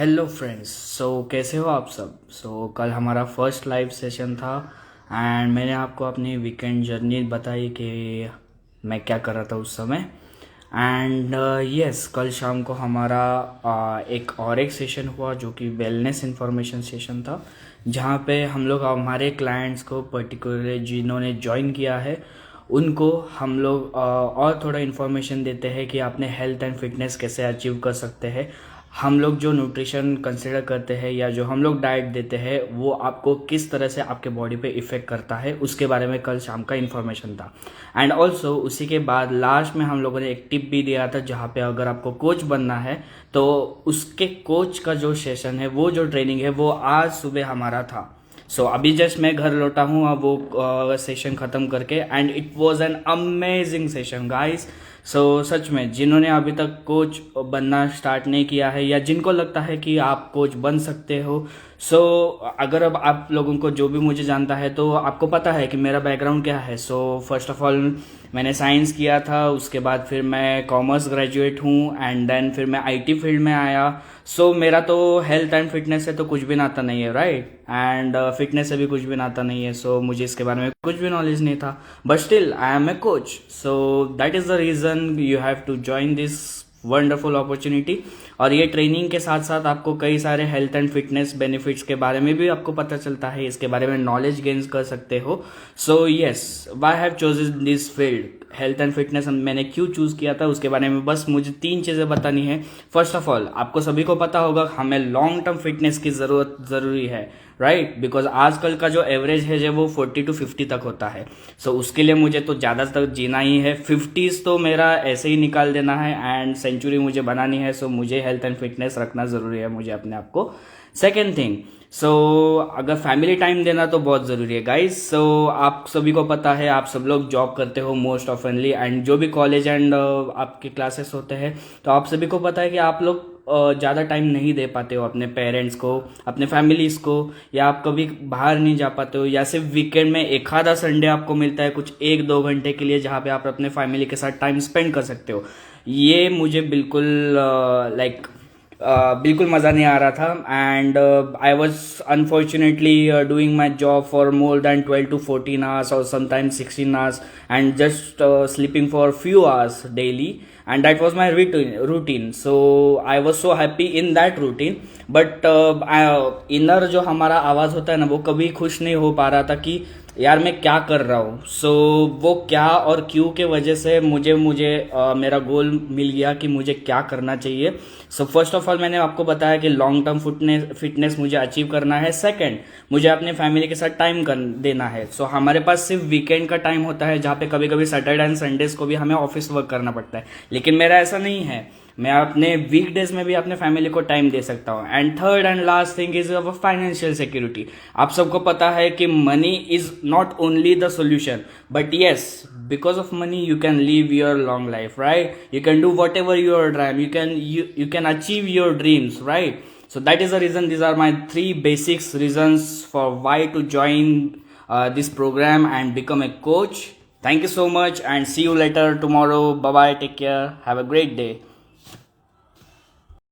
Hello friends. कैसे हो आप सब। कल हमारा फर्स्ट लाइव सेशन था एंड मैंने आपको अपनी वीकेंड जर्नी बताई कि मैं क्या कर रहा था उस समय। एंड यस, कल शाम को हमारा एक सेशन हुआ जो कि वेलनेस इंफॉर्मेशन सेशन था, जहाँ पे हम लोग हमारे क्लाइंट्स को पर्टिकुलरली जिन्होंने ज्वाइन किया है उनको हम लोग और थोड़ा इन्फॉर्मेशन देते हैं कि आपने हेल्थ एंड फिटनेस कैसे अचीव कर सकते हैं। हम लोग जो न्यूट्रिशन कंसिडर करते हैं या जो हम लोग डाइट देते हैं वो आपको किस तरह से आपके बॉडी पे इफ़ेक्ट करता है, उसके बारे में कल शाम का इन्फॉर्मेशन था। एंड ऑल्सो उसी के बाद लास्ट में हम लोगों ने एक टिप भी दिया था, जहाँ पे अगर आपको कोच बनना है तो उसके कोच का जो सेशन है, वो जो ट्रेनिंग है, वो आज सुबह हमारा था। अभी जस्ट मैं घर लौटा हूँ अब वो सेशन ख़त्म करके, and it was an amazing session guys. सच में जिन्होंने अभी तक कोच बनना स्टार्ट नहीं किया है या जिनको लगता है कि आप कोच बन सकते हो, अगर अब आप लोगों को जो भी मुझे जानता है तो आपको पता है कि मेरा बैकग्राउंड क्या है। फर्स्ट ऑफ ऑल मैंने साइंस किया था, उसके बाद फिर मैं कॉमर्स ग्रेजुएट हूँ एंड देन फिर मैं आईटी फील्ड में आया। मेरा तो हेल्थ एंड फिटनेस से तो कुछ भी नाता नहीं है, राइट। एंड फिटनेस से भी कुछ भी नाता नहीं है। मुझे इसके बारे में कुछ भी नॉलेज नहीं था, but still I am a coach. That is the reason you have to join this wonderful opportunity. और ये ट्रेनिंग के साथ साथ आपको कई सारे हेल्थ एंड फिटनेस बेनिफिट्स के बारे में भी आपको पता चलता है, इसके बारे में नॉलेज गेन्स कर सकते हो। Yes, why have chosen this field health and fitness. मैंने क्यों चूज़ किया था उसके बारे में बस मुझे 3 चीज़ें बतानी है। फर्स्ट ऑफ ऑल, आपको सभी को पता होगा हमें लॉन्ग टर्म फिटनेस की ज़रूरी है, राइट। बिकॉज आजकल का जो एवरेज है जो वो 40 to 50 तक होता है। उसके लिए मुझे तो ज़्यादा तक जीना ही है। 50s तो मेरा ऐसे ही निकाल देना है एंड सेंचुरी मुझे बनानी है। मुझे हेल्थ एंड फिटनेस रखना ज़रूरी है मुझे अपने आप को। सेकेंड थिंग, अगर फैमिली टाइम देना तो बहुत ज़रूरी है गाइस। आप सभी को पता है, आप सब लोग जॉब करते हो मोस्ट ऑफनली, एंड जो भी कॉलेज एंड आपके क्लासेस होते हैं, तो आप सभी को पता है कि आप लोग ज़्यादा टाइम नहीं दे पाते हो अपने पेरेंट्स को, अपने फैमिलीज़ को, या आप कभी बाहर नहीं जा पाते हो, या सिर्फ वीकेंड में एक आधा संडे आपको मिलता है कुछ 1-2 घंटे के लिए, जहाँ पे आप अपने फैमिली के साथ टाइम स्पेंड कर सकते हो। ये मुझे बिल्कुल बिल्कुल मज़ा नहीं आ रहा था। And I was unfortunately doing my job for more than 12 to 14 hours और sometimes 16 hours and just sleeping for few hours daily, and that was my routine. I was so happy in that routine, but inner जो हमारा आवाज़ होता है ना, वो कभी खुश नहीं हो पा रहा था कि यार मैं क्या कर रहा हूँ। वो क्या और क्यों के वजह से मुझे मेरा गोल मिल गया कि मुझे क्या करना चाहिए। फर्स्ट ऑफ ऑल मैंने आपको बताया कि लॉन्ग टर्म फिटनेस मुझे अचीव करना है। सेकंड, मुझे अपने फैमिली के साथ टाइम देना है। हमारे पास सिर्फ वीकेंड का टाइम होता है, जहाँ पे कभी कभी सैटरडे एंड संडेज को भी हमें ऑफिस वर्क करना पड़ता है, लेकिन मेरा ऐसा नहीं है। मैं अपने वीकडेज में भी अपने फैमिली को टाइम दे सकता हूँ। And third and last thing is our financial security. आप सबको पता है कि money is not only the solution, but yes, because of money you can live your long life, right. You can do what ever your dream, you can achieve your dreams, right? That is the reason, these are my 3 basics reasons for why to join this program and become a coach. Thank you so much and see you later tomorrow. Bye bye, take care, have a great day.